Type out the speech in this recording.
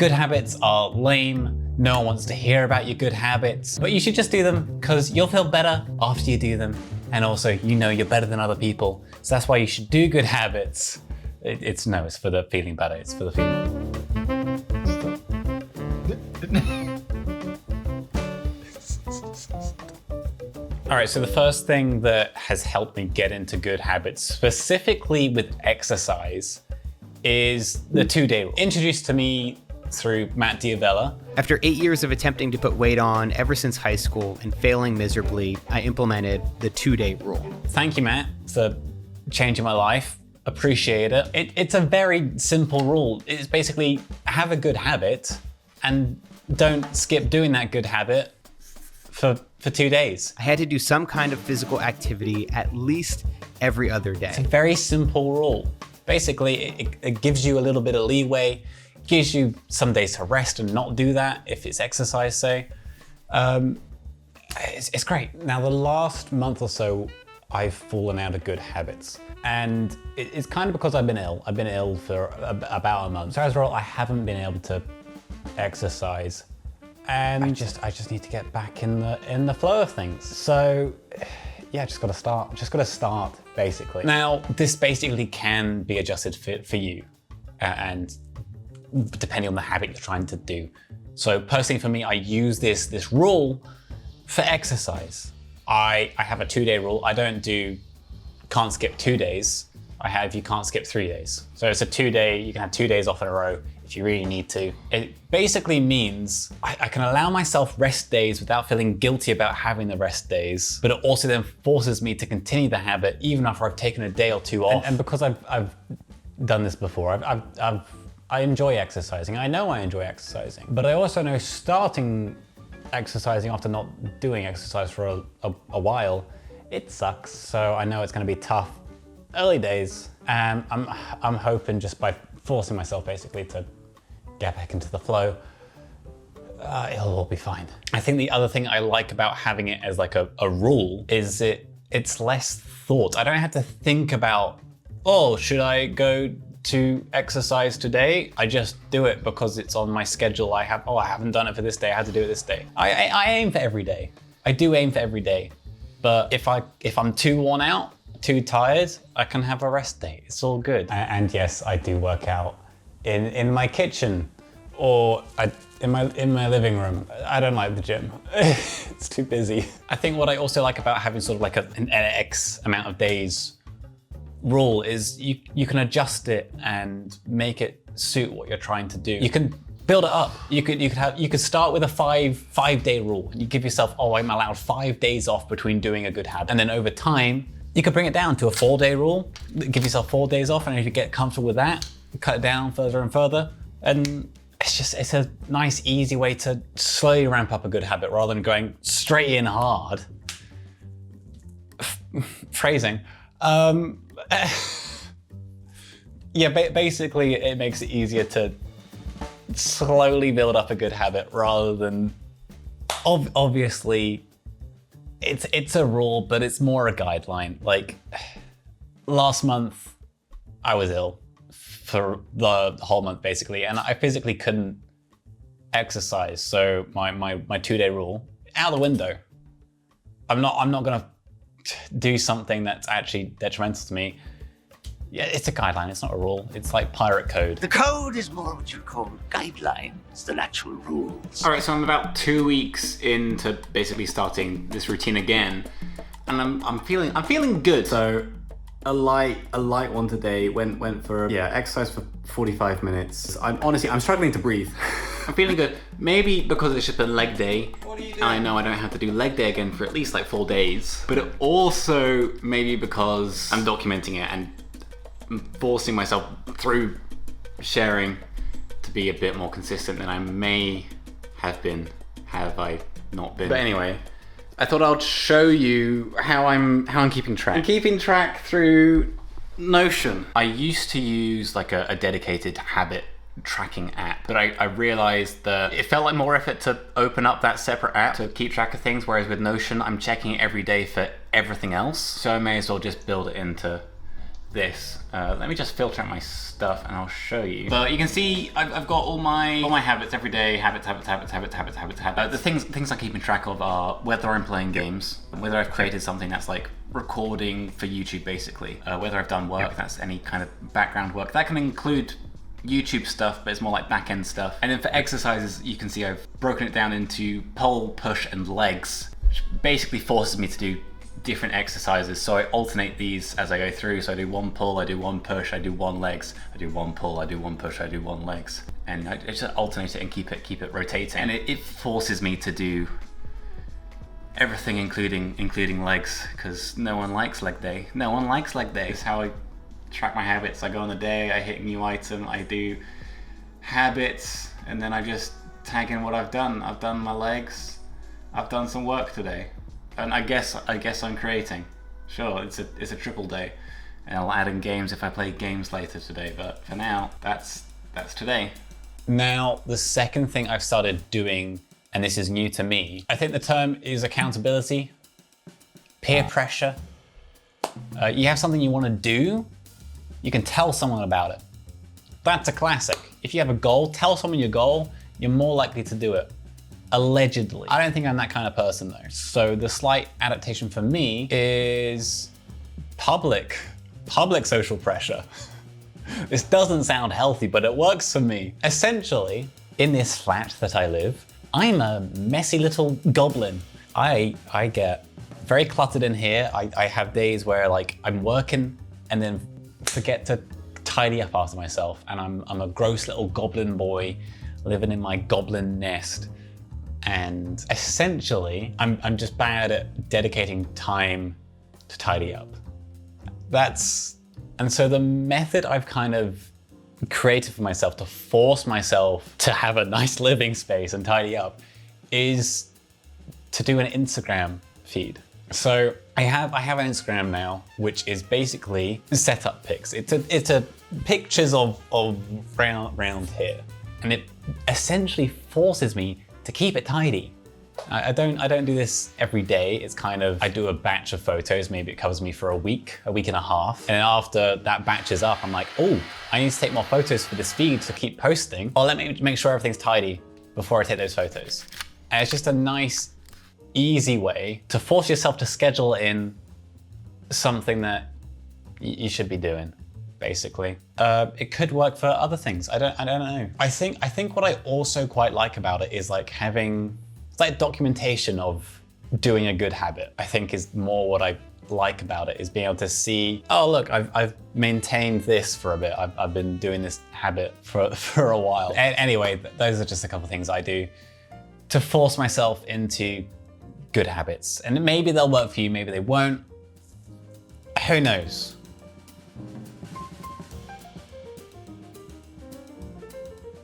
good habits are lame. No one wants to hear about your good habits, but you should just do them because you'll feel better after you do them. And also, you know you're better than other people. So that's why you should do good habits. It's for the feeling better. It's for the feeling. All right, so the first thing that has helped me get into good habits, specifically with exercise, is the 2-day rule. Introduced to me through Matt Diavella. After 8 years of attempting to put weight on ever since high school and failing miserably, I implemented the 2-day rule. Thank you, Matt, for changing my life. Appreciate it. It's a very simple rule. It's basically have a good habit and don't skip doing that good habit for 2 days. I had to do some kind of physical activity at least every other day. It's a very simple rule. Basically, it gives you a little bit of leeway, gives you some days to rest and not do that if it's exercise, say. It's great. Now, the last month or so, I've fallen out of good habits. And it's kind of because I've been ill. I've been ill for about a month. So as a result, I haven't been able to exercise. And I just need to get back in the flow of things. So yeah, just gotta start, basically. Now, this basically can be adjusted for you and depending on the habit you're trying to do. So personally for me, I use this rule for exercise. I have a 2-day rule. I don't do can't skip 2 days. I have you can't skip 3 days. So it's a 2-day, you can have 2 days off in a row if you really need to. It basically means I can allow myself rest days without feeling guilty about having the rest days, but it also then forces me to continue the habit even after I've taken a day or two off. And because I've done this before, I enjoy exercising. I know I enjoy exercising, but I also know starting exercising after not doing exercise for a while, it sucks. So I know it's gonna be tough early days. And I'm hoping just by forcing myself basically to get back into the flow, it'll all be fine. I think the other thing I like about having it as like a rule is it's less thought. I don't have to think about, oh, should I go to exercise today? I just do it because it's on my schedule. I haven't done it for this day. I had to do it this day. I aim for every day. I do aim for every day. But if I'm too worn out, too tired, I can have a rest day. It's all good. And yes, I do work out in my kitchen or in my living room. I don't like the gym. It's too busy. I think what I also like about having sort of like an X amount of days rule is you can adjust it and make it suit what you're trying to do. You can build it up. You could start with a five-day rule. You give yourself, I'm allowed 5 days off between doing a good habit. And then over time, you could bring it down to a 4-day rule. Give yourself 4 days off, and if you get comfortable with that, cut it down further and further. And it's a nice, easy way to slowly ramp up a good habit rather than going straight in hard. Phrasing. Yeah, basically it makes it easier to slowly build up a good habit rather than, obviously, it's a rule, but it's more a guideline. Like last month, I was ill for the whole month basically, and I physically couldn't exercise. So my 2-day rule out the window. I'm not gonna do something that's actually detrimental to me. Yeah, it's a guideline, it's not a rule. It's like pirate code. The code is more what you call guidelines than actual rules. All right, so I'm about 2 weeks into basically starting this routine again, and I'm feeling good. So a light one today, went for exercise for 45 minutes. I'm struggling to breathe. I'm feeling good. Maybe because it's just been leg day. And I know I don't have to do leg day again for at least like 4 days. But it also maybe because I'm documenting it and forcing myself through sharing to be a bit more consistent than I may have been, have I not been. But anyway, I thought I'd show you how I'm keeping track. I'm keeping track through Notion. I used to use like a dedicated habit tracking app, but I realized that it felt like more effort to open up that separate app to keep track of things, whereas with Notion, I'm checking it every day for everything else. So I may as well just build it into this. Let me just filter out my stuff and I'll show you. But you can see I've got all my habits every day. Habits. The things I'm keeping track of are whether I'm playing games, whether I've created something that's like recording for YouTube basically, whether I've done work, that's any kind of background work. That can include YouTube stuff, but it's more like back-end stuff. And then for exercises, you can see I've broken it down into pull, push, and legs, which basically forces me to do different exercises. So I alternate these as I go through. So I do one pull, I do one push, I do one legs, I do one pull, I do one push, I do one legs, and I just alternate it and keep it rotating. And it forces me to do everything, including legs, because no one likes leg day. No one likes leg day. It's how I track my habits. I go on the day, I hit a new item, I do habits, and then I just tag in what I've done. I've done my legs, I've done some work today. And I guess I'm creating. Sure, it's a triple day, and I'll add in games if I play games later today. But for now, that's today. Now, the second thing I've started doing, and this is new to me, I think the term is accountability, peer pressure. You have something you want to do, you can tell someone about it. That's a classic. If you have a goal, tell someone your goal, you're more likely to do it. Allegedly. I don't think I'm that kind of person though. So the slight adaptation for me is public social pressure. This doesn't sound healthy, but it works for me. Essentially, in this flat that I live, I'm a messy little goblin. I get very cluttered in here. I have days where like I'm working and then forget to tidy up after myself, and I'm a gross little goblin boy living in my goblin nest. And essentially, I'm just bad at dedicating time to tidy up. And so the method I've kind of created for myself to force myself to have a nice living space and tidy up is to do an Instagram feed. So I have an Instagram now, which is basically setup pics. It's a pictures of round here, and it essentially forces me to keep it tidy. I don't do this every day. It's kind of, I do a batch of photos, maybe it covers me for a week and a half. And then after that batch is up, I'm like, oh, I need to take more photos for this feed to keep posting. Or let me make sure everything's tidy before I take those photos. And it's just a nice, easy way to force yourself to schedule in something that you should be doing, basically. It could work for other things. I don't know. I think what I also quite like about it is like having like documentation of doing a good habit. I think is more what I like about it, is being able to see, oh look, I've maintained this for a bit. I've been doing this habit for a while. Anyway, those are just a couple of things I do to force myself into good habits. And maybe they'll work for you, maybe they won't. Who knows?